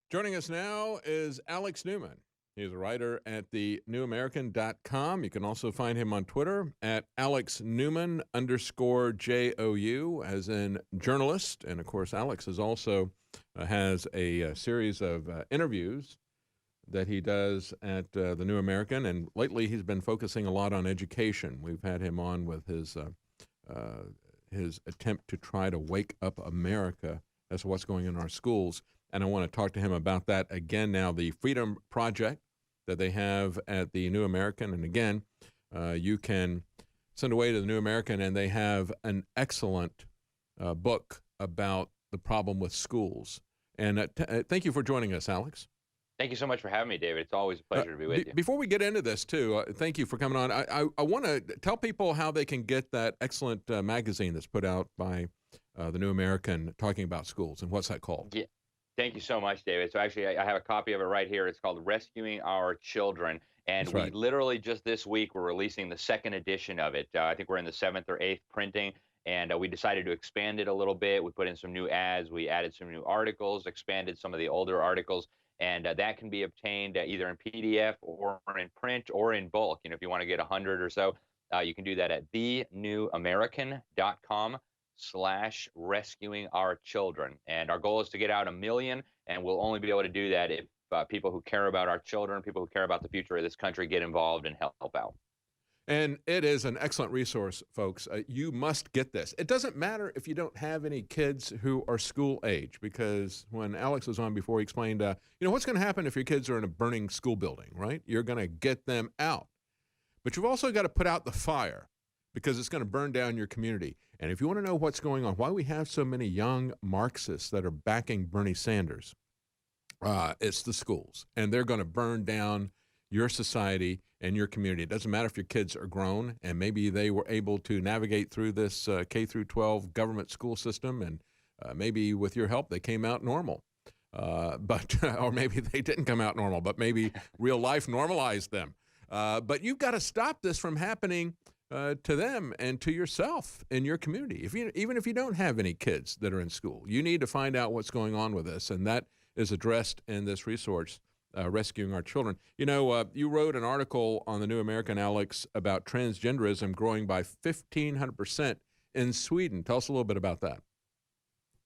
Joining us now is Alex Newman. He's a writer at thenewamerican.com. You can also find him on Twitter at Alex Newman _JOU, as in journalist. And of course, Alex is also has a series of interviews that he does at the New American. And lately, he's been focusing a lot on education. We've had him on with his attempt to try to wake up America as to what's going on in our schools. And I want to talk to him about that again now, the Freedom Project that they have at the New American. And again, you can send away to the New American, and they have an excellent book about the problem with schools. And thank you for joining us, Alex. Thank you so much for having me, David. It's always a pleasure to be with you. Before we get into this, too, thank you for coming on. I want to tell people how they can get that excellent magazine that's put out by the New American talking about schools. And what's that called? Yeah. Thank you so much, David. So actually, I have a copy of it right here. It's called Rescuing Our Children. And we literally just this week, we're releasing the second edition of it. I think we're in the 7th or 8th printing. And we decided to expand it a little bit. We put in some new ads. We added some new articles, expanded some of the older articles. And that can be obtained either in PDF or in print or in bulk. You know, if you want to get 100 or so, you can do that at thenewamerican.com/rescuing our children. And our goal is to get out 1 million, and we'll only be able to do that if people who care about our children, people who care about the future of this country, get involved and help out. And it is an excellent resource, folks. You must get this. It doesn't matter if you don't have any kids who are school age, because when Alex was on before, he explained, what's going to happen if your kids are in a burning school building, right? You're going to get them out. But you've also got to put out the fire, because it's going to burn down your community. And if you want to know what's going on, why we have so many young Marxists that are backing Bernie Sanders, it's the schools. And they're going to burn down your society and your community. It doesn't matter if your kids are grown, and maybe they were able to navigate through this K through 12 government school system, and maybe with your help they came out normal. Or maybe they didn't come out normal, but maybe real life normalized them. But you've got to stop this from happening to them and to yourself in your community. Even if you don't have any kids that are in school, you need to find out what's going on with this, and that is addressed in this resource, Rescuing Our Children. You wrote an article on the New American, Alex, about transgenderism growing by 1,500% in Sweden. Tell us a little bit about that.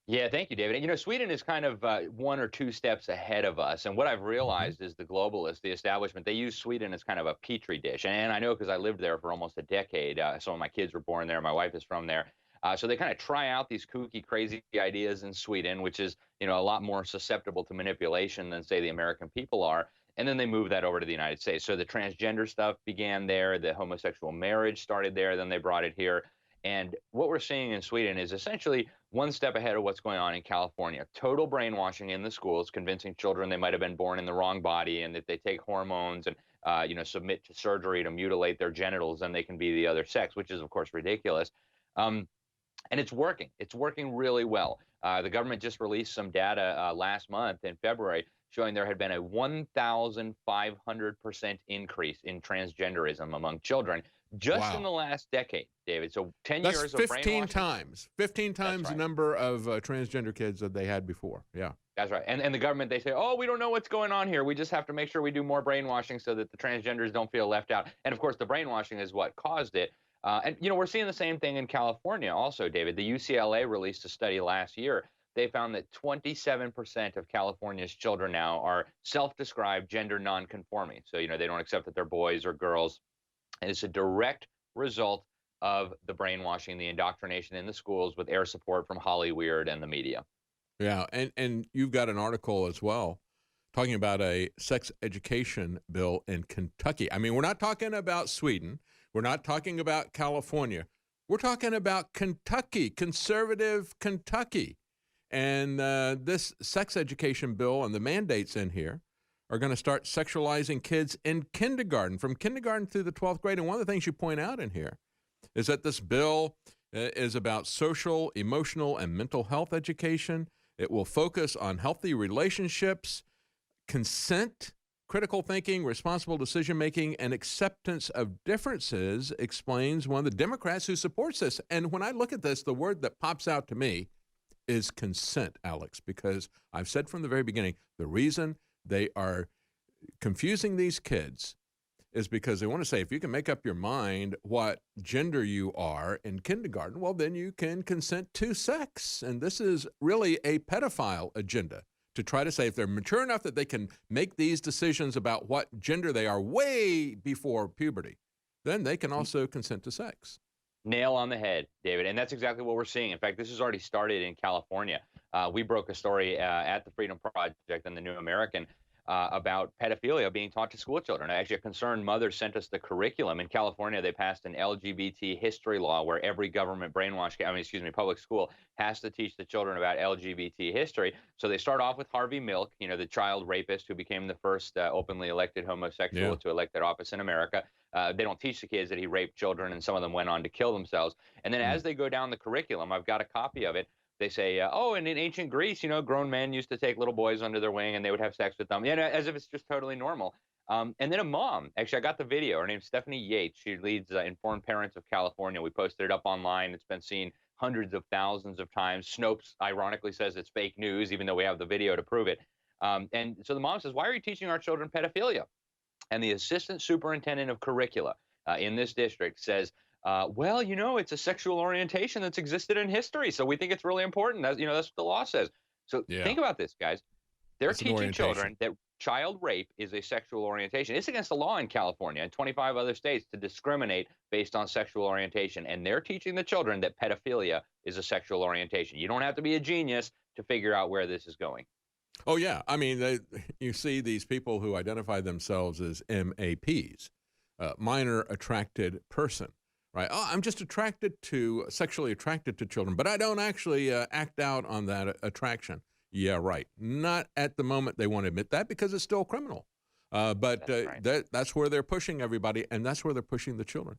Yeah, thank you, David. You know, Sweden is kind of 1 or 2 steps ahead of us. And what I've realized is the globalists, the establishment, they use Sweden as kind of a petri dish. And I know because I lived there for almost a decade. Some of my kids were born there. My wife is from there. So they kind of try out these kooky, crazy ideas in Sweden, which is, a lot more susceptible to manipulation than, say, the American people are. And then they move that over to the United States. So the transgender stuff began there. The homosexual marriage started there. Then they brought it here. And what we're seeing in Sweden is essentially 1 step ahead of what's going on in California. Total brainwashing in the schools, convincing children they might have been born in the wrong body and that they take hormones and, submit to surgery to mutilate their genitals and they can be the other sex, which is, of course, ridiculous. And it's working. It's working really well. The government just released some data last month in February showing there had been a 1,500% increase in transgenderism among children just in the last decade, David. So 10 That's years 15 of times. 15 times the number of transgender kids that they had before. Yeah. That's right. And the government, they say, oh, we don't know what's going on here. We just have to make sure we do more brainwashing so that the transgenders don't feel left out. And, of course, the brainwashing is what caused it. And we're seeing the same thing in California also, David. The UCLA released a study last year. They found that 27% of California's children now are self-described gender nonconforming. So, they don't accept that they're boys or girls. And it's a direct result of the brainwashing, the indoctrination in the schools with air support from Hollywood and the media. Yeah, and you've got an article as well talking about a sex education bill in Kentucky. I mean, we're not talking about Sweden. We're not talking about California. We're talking about Kentucky, conservative Kentucky. And this sex education bill and the mandates in here are going to start sexualizing kids in kindergarten, from kindergarten through the 12th grade. And one of the things you point out in here is that this bill is about social, emotional, and mental health education. It will focus on healthy relationships, consent, critical thinking, responsible decision-making, and acceptance of differences, explains one of the Democrats who supports this. And when I look at this, the word that pops out to me is consent, Alex, because I've said from the very beginning, the reason they are confusing these kids is because they want to say, if you can make up your mind what gender you are in kindergarten, well, then you can consent to sex. And this is really a pedophile agenda to try to say if they're mature enough that they can make these decisions about what gender they are way before puberty, then they can also consent to sex. Nail on the head, David. And that's exactly what we're seeing. In fact, this has already started in California. We broke a story at the Freedom Project and the New American about pedophilia being taught to school children. Actually, a concerned mother sent us the curriculum. In California, they passed an LGBT history law where every government public school has to teach the children about LGBT history. So they start off with Harvey Milk, the child rapist who became the first openly elected homosexual to elected office in America. They don't teach the kids that he raped children, and some of them went on to kill themselves. And then as they go down the curriculum, I've got a copy of it. They say, and in ancient Greece, grown men used to take little boys under their wing and they would have sex with them, as if it's just totally normal. And then a mom, actually, I got the video. Her name's Stephanie Yates. She leads Informed Parents of California. We posted it up online. It's been seen hundreds of thousands of times. Snopes ironically says it's fake news, even though we have the video to prove it. And so the mom says, why are you teaching our children pedophilia? And the assistant superintendent of curricula in this district says, well, it's a sexual orientation that's existed in history, so we think it's really important. That's what the law says. So think about this, guys. They're teaching children that child rape is a sexual orientation. It's against the law in California and 25 other states to discriminate based on sexual orientation, and they're teaching the children that pedophilia is a sexual orientation. You don't have to be a genius to figure out where this is going. Oh, yeah. I mean, you see these people who identify themselves as MAPs, minor attracted person. Right. Oh, I'm just sexually attracted to children, but I don't actually act out on that attraction. Yeah, right. Not at the moment they want to admit that because it's still criminal. But that's where they're pushing everybody, and that's where they're pushing the children.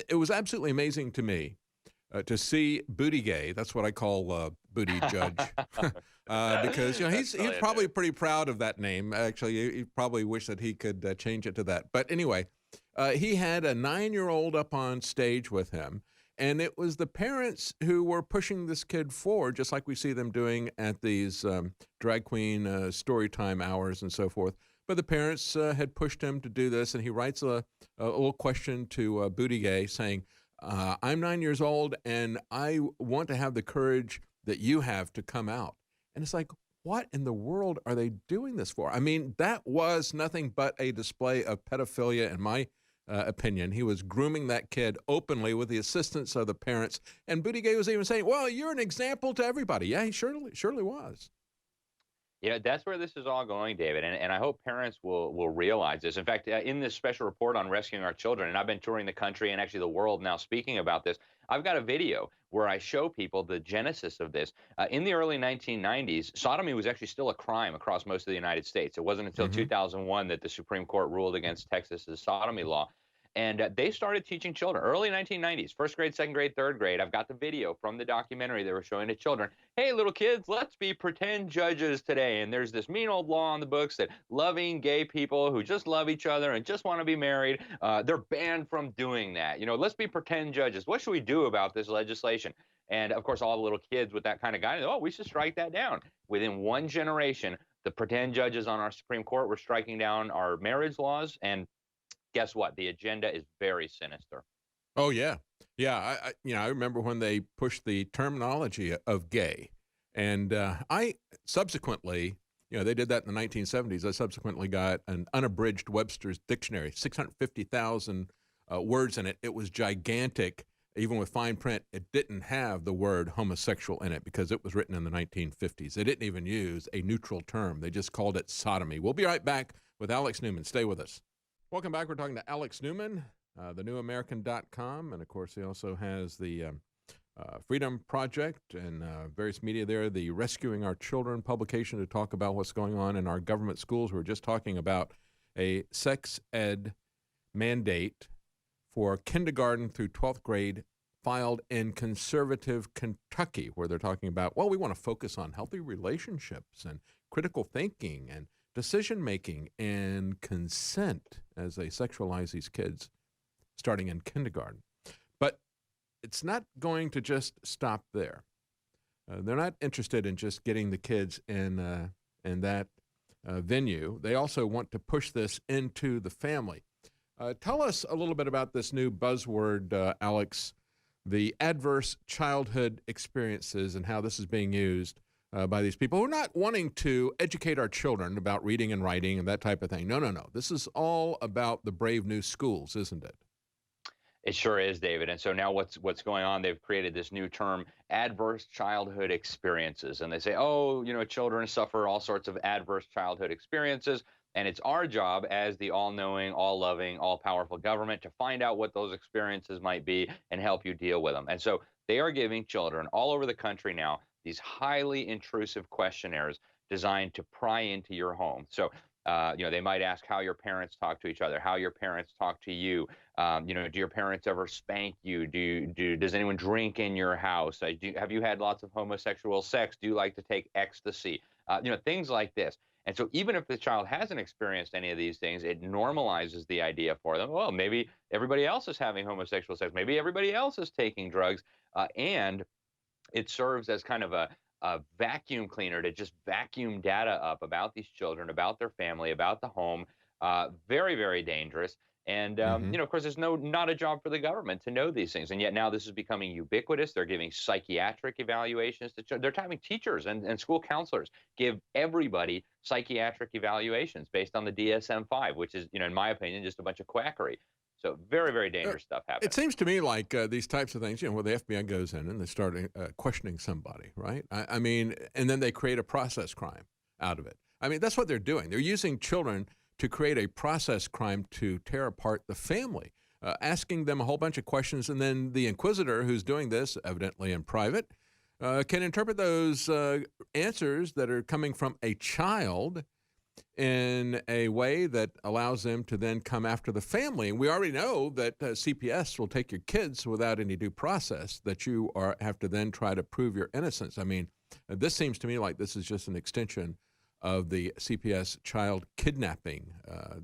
It was absolutely amazing to me to see Booty Gay. That's what I call Booty Judge, because he's probably pretty proud of that name. Actually, he probably wished that he could change it to that. But anyway. He had a 9-year-old up on stage with him, and it was the parents who were pushing this kid forward, just like we see them doing at these drag queen story time hours and so forth. But the parents had pushed him to do this, and he writes a little question to Booty Gay saying, I'm 9 years old, and I want to have the courage that you have to come out. And it's like, what in the world are they doing this for? I mean, that was nothing but a display of pedophilia in my opinion. He was grooming that kid openly with the assistance of the parents. And Booty Gay was even saying, well, you're an example to everybody. Yeah, he surely was. That's where this is all going, David, and I hope parents will realize this. In fact, in this special report on rescuing our children, and I've been touring the country and actually the world now speaking about this, I've got a video where I show people the genesis of this. In the early 1990s, sodomy was actually still a crime across most of the United States. It wasn't until 2001 that the Supreme Court ruled against Texas's sodomy law. And they started teaching children, early 1990s, first grade, second grade, third grade. I've got the video from the documentary they were showing to children. Hey, little kids, let's be pretend judges today. And there's this mean old law in the books that loving gay people who just love each other and just want to be married, they're banned from doing that. Let's be pretend judges. What should we do about this legislation? And, of course, all the little kids with that kind of guidance, we should strike that down. Within one generation, the pretend judges on our Supreme Court were striking down our marriage laws, and guess what? The agenda is very sinister. Oh, yeah. Yeah. I remember when they pushed the terminology of gay. And I subsequently, they did that in the 1970s. I subsequently got an unabridged Webster's Dictionary, 650,000 words in it. It was gigantic. Even with fine print, it didn't have the word homosexual in it because it was written in the 1950s. They didn't even use a neutral term. They just called it sodomy. We'll be right back with Alex Newman. Stay with us. Welcome back. We're talking to Alex Newman, thenewamerican.com, and of course he also has the Freedom Project and various media there, the Rescuing Our Children publication to talk about what's going on in our government schools. We're just talking about a sex ed mandate for kindergarten through 12th grade filed in conservative Kentucky, where they're talking about, we want to focus on healthy relationships and critical thinking and decision-making and consent as they sexualize these kids starting in kindergarten. But it's not going to just stop there. They're not interested in just getting the kids in that venue. They also want to push this into the family. Tell us a little bit about this new buzzword, Alex, the adverse childhood experiences, and how this is being used by these people who are not wanting to educate our children about reading and writing and that type of thing. No, no, no. This is all about the brave new schools, isn't it? It sure is, David. And so now what's going on? They've created this new term, adverse childhood experiences. And they say, oh, children suffer all sorts of adverse childhood experiences. And it's our job as the all-knowing, all-loving, all-powerful government to find out what those experiences might be and help you deal with them. And so they are giving children all over the country now these highly intrusive questionnaires designed to pry into your home. So they might ask how your parents talk to each other, how your parents talk to you. Do your parents ever spank you? Does anyone drink in your house? Have you had lots of homosexual sex? Do you like to take ecstasy? Things like this. And so even if the child hasn't experienced any of these things, it normalizes the idea for them. Well, maybe everybody else is having homosexual sex. Maybe everybody else is taking drugs. And it serves as kind of a vacuum cleaner to just vacuum data up about these children, about their family, about the home. Very, very dangerous. And, of course, there's not a job for the government to know these things. And yet now this is becoming ubiquitous. They're giving psychiatric evaluations to children. They're having teachers and school counselors give everybody psychiatric evaluations based on the DSM-5, which is, in my opinion, just a bunch of quackery. So very, very dangerous stuff happens. It seems to me like these types of things, where the FBI goes in and they start questioning somebody, right? I mean, and then they create a process crime out of it. I mean, that's what they're doing. They're using children to create a process crime to tear apart the family, asking them a whole bunch of questions, and then the inquisitor who's doing this, evidently in private, can interpret those answers that are coming from a child in a way that allows them to then come after the family. And we already know that CPS will take your kids without any due process, that you have to then try to prove your innocence. I mean, this seems to me like this is just an extension of the CPS child kidnapping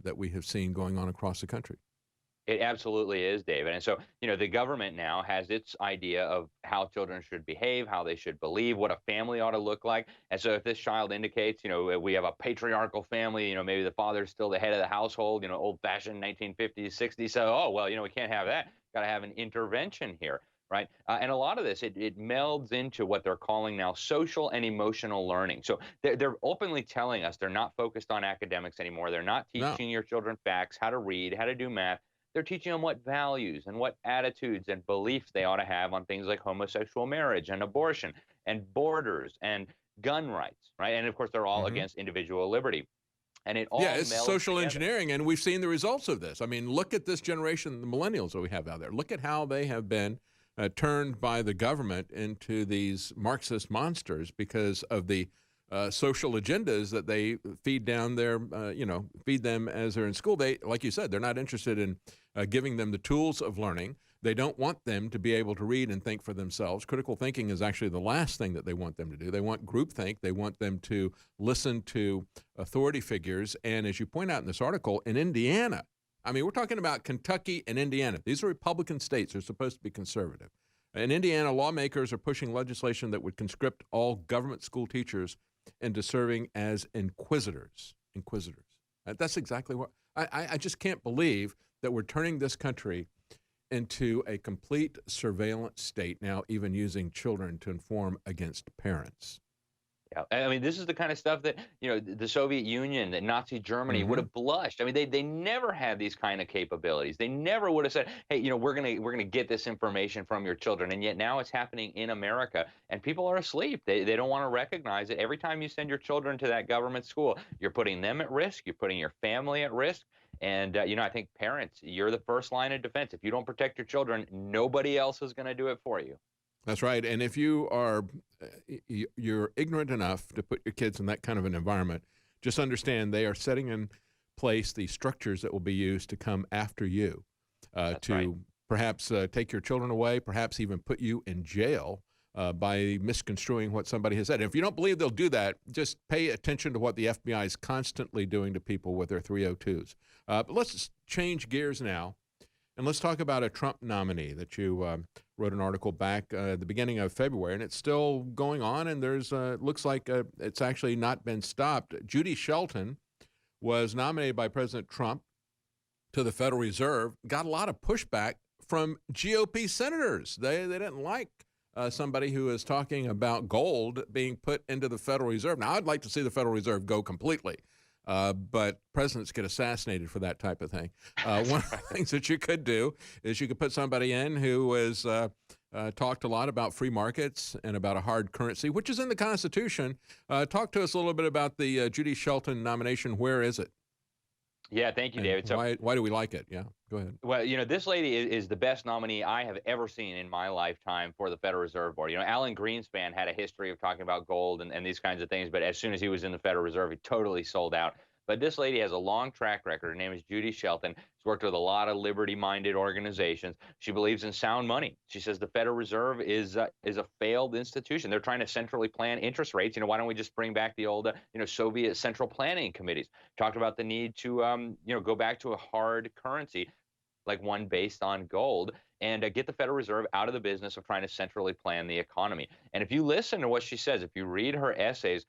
that we have seen going on across the country. It absolutely is, David. And so, the government now has its idea of how children should behave, how they should believe, what a family ought to look like. And so if this child indicates, we have a patriarchal family, maybe the father's still the head of the household, old-fashioned 1950s, 60s, so, we can't have that. Got to have an intervention here, right? And a lot of this, it melds into what they're calling now social and emotional learning. So they're openly telling us they're not focused on academics anymore. They're not teaching your children facts, how to read, how to do math. They're teaching them what values and what attitudes and beliefs they ought to have on things like homosexual marriage and abortion and borders and gun rights, right? And of course, they're all against individual liberty. And it all it's melds social together. Engineering, and we've seen the results of this. I mean, look at this generation, the millennials that we have out there. Look at how they have been turned by the government into these Marxist monsters because of the social agendas that they feed down their, feed them as they're in school. They, like you said, they're not interested in giving them the tools of learning. They don't want them to be able to read and think for themselves. Critical thinking is actually the last thing that they want them to do. They want groupthink. They want them to listen to authority figures. And as you point out in this article, in Indiana, I mean, we're talking about Kentucky and Indiana. These are Republican states. They're supposed to be conservative. In Indiana, lawmakers are pushing legislation that would conscript all government school teachers into serving as inquisitors. That's exactly what I just can't believe that we're turning this country into a complete surveillance state now, even using children to inform against parents. Yeah, I mean, this is the kind of stuff that, the Soviet Union, that Nazi Germany would have blushed. I mean, they never had these kind of capabilities. They never would have said, hey, we're gonna get this information from your children. And yet now it's happening in America, and people are asleep. They don't want to recognize it. Every time you send your children to that government school, you're putting them at risk. You're putting your family at risk. And, I think parents, you're the first line of defense. If you don't protect your children, nobody else is going to do it for you. That's right. And if you are you're ignorant enough to put your kids in that kind of an environment, just understand they are setting in place the structures that will be used to come after you, perhaps take your children away, perhaps even put you in jail by misconstruing what somebody has said. And if you don't believe they'll do that, just pay attention to what the FBI is constantly doing to people with their 302s. But let's change gears now, and let's talk about a Trump nominee that you wrote an article back at the beginning of February, and it's still going on, and there's looks like it's actually not been stopped. Judy Shelton was nominated by President Trump to the Federal Reserve, got a lot of pushback from GOP senators. They didn't like somebody who is talking about gold being put into the Federal Reserve. Now, I'd like to see the Federal Reserve go completely, but presidents get assassinated for that type of thing. One of the things that you could do is you could put somebody in who has talked a lot about free markets and about a hard currency, which is in the Constitution. Talk to us a little bit about the Judy Shelton nomination. Where is it? Yeah, thank you, David. So why do we like it? Yeah, go ahead. Well, this lady is the best nominee I have ever seen in my lifetime for the Federal Reserve Board. Alan Greenspan had a history of talking about gold and these kinds of things, but as soon as he was in the Federal Reserve, he totally sold out. But this lady has a long track record. Her name is Judy Shelton. She's worked with a lot of liberty-minded organizations. She believes in sound money. She says the Federal Reserve is a failed institution. They're trying to centrally plan interest rates. Why don't we just bring back the old, Soviet central planning committees? Talked about the need to, go back to a hard currency, like one based on gold, and get the Federal Reserve out of the business of trying to centrally plan the economy. And if you listen to what she says, if you read her essays,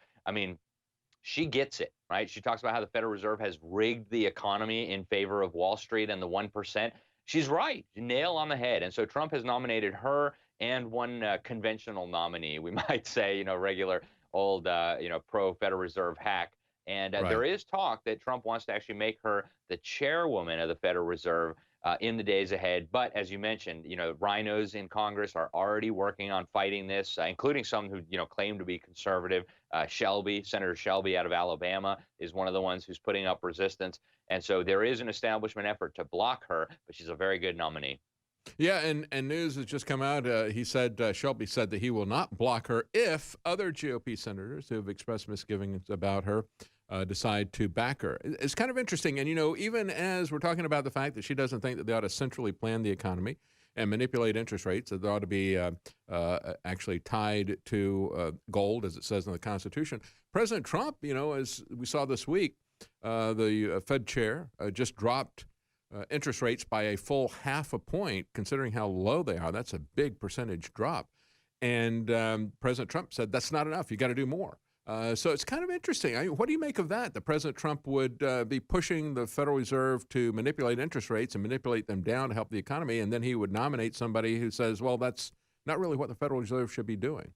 she gets it, right? She talks about how the Federal Reserve has rigged the economy in favor of Wall Street and the 1%. She's right, nail on the head. And so Trump has nominated her and one conventional nominee, we might say, regular old, pro-Federal Reserve hack. And Right. there is talk that Trump wants to actually make her the chairwoman of the Federal Reserve in the days ahead. But as you mentioned, rhinos in Congress are already working on fighting this, including some who, claim to be conservative. Senator Shelby out of Alabama is one of the ones who's putting up resistance. And so there is an establishment effort to block her, but she's a very good nominee. Yeah, and news has just come out. Shelby said that he will not block her if other GOP senators who have expressed misgivings about her decide to back her. It's kind of interesting. And, even as we're talking about the fact that she doesn't think that they ought to centrally plan the economy and manipulate interest rates, that they ought to be actually tied to gold, as it says in the Constitution. President Trump, as we saw this week, the Fed chair just dropped interest rates by a full 0.5 point, considering how low they are. That's a big percentage drop. And President Trump said, that's not enough. You got to do more. So it's kind of interesting. What do you make of that? That President Trump would be pushing the Federal Reserve to manipulate interest rates and manipulate them down to help the economy, and then he would nominate somebody who says, well, that's not really what the Federal Reserve should be doing.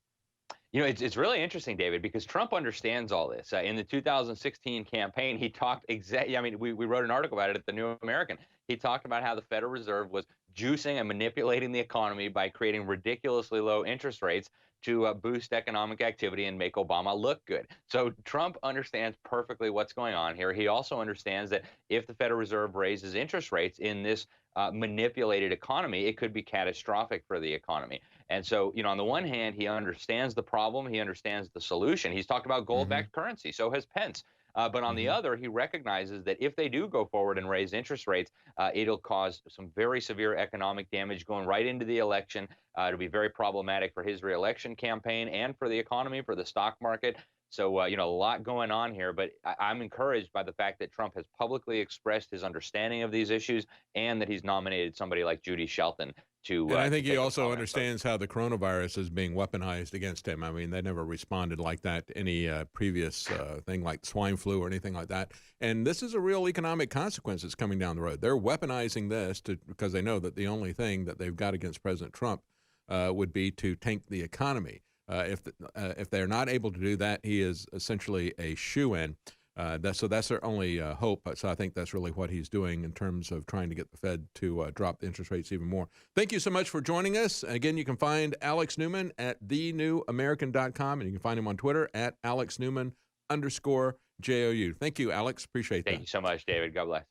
It's really interesting, David, because Trump understands all this. In the 2016 campaign, he talked we wrote an article about it at the New American. He talked about how the Federal Reserve was juicing and manipulating the economy by creating ridiculously low interest rates to boost economic activity and make Obama look good. So Trump understands perfectly what's going on here. He also understands that if the Federal Reserve raises interest rates in this manipulated economy, it could be catastrophic for the economy. And so, on the one hand, he understands the problem. He understands the solution. He's talked about gold-backed currency. So has Pence. But on the other, he recognizes that if they do go forward and raise interest rates, it'll cause some very severe economic damage going right into the election. It'll be very problematic for his reelection campaign and for the economy, for the stock market. So, a lot going on here. But I'm encouraged by the fact that Trump has publicly expressed his understanding of these issues and that he's nominated somebody like Judy Shelton to. And I think he also understands how the coronavirus is being weaponized against him. I mean, they never responded like that to any previous thing like swine flu or anything like that. And this is a real economic consequence that's coming down the road. They're weaponizing this because they know that the only thing that they've got against President Trump would be to tank the economy. If they're not able to do that, he is essentially a shoo-in. So that's their only hope. So I think that's really what he's doing in terms of trying to get the Fed to drop the interest rates even more. Thank you so much for joining us. Again, you can find Alex Newman at thenewamerican.com, and you can find him on Twitter at @AlexNewman_JOU. Thank you, Alex. Appreciate that. Thank you so much, David. God bless.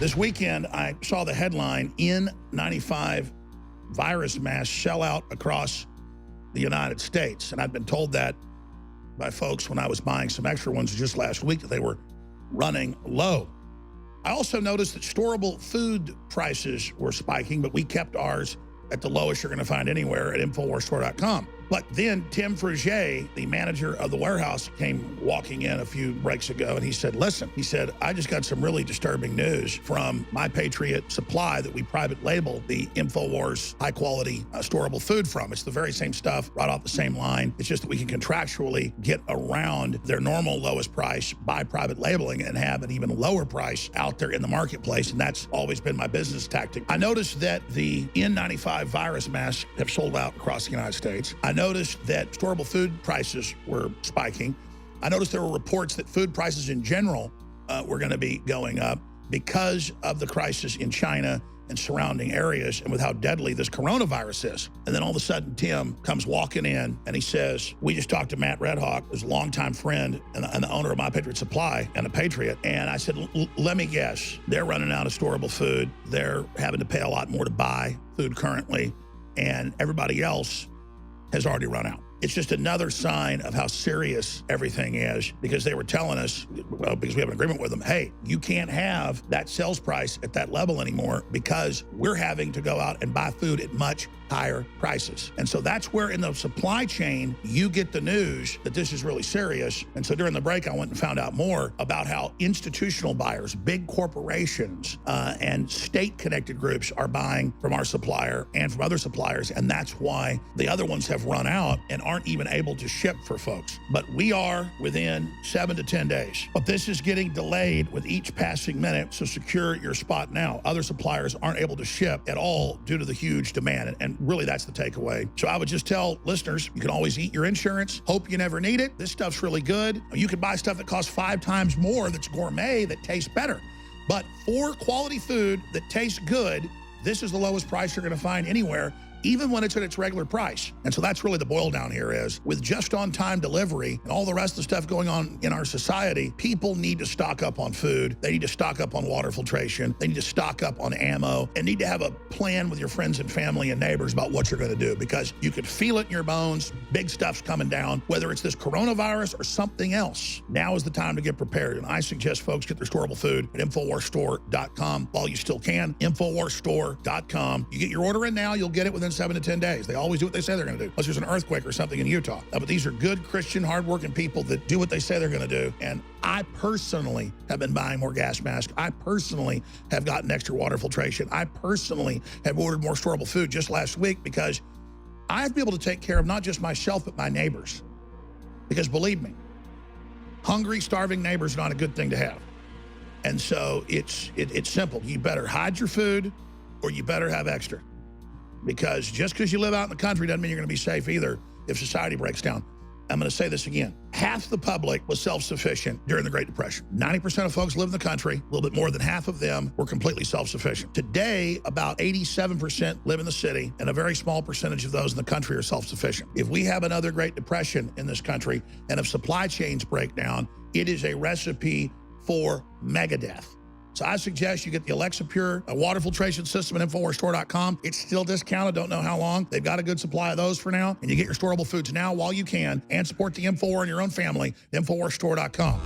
This weekend, I saw the headline, N95 virus masks shell out across the United States. And I'd been told that by folks when I was buying some extra ones just last week that they were running low. I also noticed that storable food prices were spiking, but we kept ours at the lowest you're going to find anywhere at InfoWarsStore.com. But then Tim Frugier, the manager of the warehouse, came walking in a few breaks ago, and he said, listen, he said, I just got some really disturbing news from My Patriot Supply that we private label the InfoWars high-quality storable food from. It's the very same stuff, right off the same line. It's just that we can contractually get around their normal lowest price by private labeling and have an even lower price out there in the marketplace, and that's always been my business tactic. I noticed that the N95 virus masks have sold out across the United States. I noticed that storable food prices were spiking. I noticed there were reports that food prices in general were going to be going up because of the crisis in China and surrounding areas and with how deadly this coronavirus is. And then all of a sudden, Tim comes walking in and he says, we just talked to Matt Redhawk, who's a longtime friend and the owner of My Patriot Supply and a patriot. And I said, let me guess, they're running out of storable food. They're having to pay a lot more to buy food currently. And everybody else has already run out. It's just another sign of how serious everything is, because they were telling us, well, because we have an agreement with them, hey, you can't have that sales price at that level anymore because we're having to go out and buy food at much higher prices. And so that's where in the supply chain, you get the news that this is really serious. And so during the break, I went and found out more about how institutional buyers, big corporations, and state-connected groups are buying from our supplier and from other suppliers. And that's why the other ones have run out and aren't even able to ship for folks. But we are within 7 to 10 days. But this is getting delayed with each passing minute, so secure your spot now. Other suppliers aren't able to ship at all due to the huge demand. And really, that's the takeaway. So I would just tell listeners, you can always eat your insurance. Hope you never need it. This stuff's really good. You can buy stuff that costs 5 times more that's gourmet that tastes better. But for quality food that tastes good, this is the lowest price you're going to find anywhere, even when it's at its regular price. And so that's really the boil down here is, with just on time delivery and all the rest of the stuff going on in our society, people need to stock up on food. They need to stock up on water filtration. They need to stock up on ammo and need to have a plan with your friends and family and neighbors about what you're going to do, because you could feel it in your bones. Big stuff's coming down, whether it's this coronavirus or something else. Now is the time to get prepared. And I suggest folks get their storable food at InfoWarsStore.com while you still can. InfoWarsStore.com. You get your order in now, you'll get it within 7 to 10 days. They always do what they say they're going to do, unless there's an earthquake or something in Utah. But these are good Christian, hardworking people that do what they say they're going to do. And I personally have been buying more gas masks. I personally have gotten extra water filtration. I personally have ordered more storable food just last week, because I have to be able to take care of not just myself, but my neighbors. Because believe me, hungry, starving neighbors are not a good thing to have. And so it's simple. You better hide your food, or you better have extra. Because just because you live out in the country doesn't mean you're going to be safe either if society breaks down. I'm going to say this again. Half the public was self-sufficient during the Great Depression. 90% of folks live in the country. A little bit more than half of them were completely self-sufficient. Today, about 87% live in the city, and a very small percentage of those in the country are self-sufficient. If we have another Great Depression in this country, and if supply chains break down, it is a recipe for megadeath. So I suggest you get the Alexa Pure water filtration system at InfoWarsStore.com. It's still discounted, don't know how long. They've got a good supply of those for now. And you get your storable foods now while you can, and support the InfoWar and your own family, InfoWarsStore.com.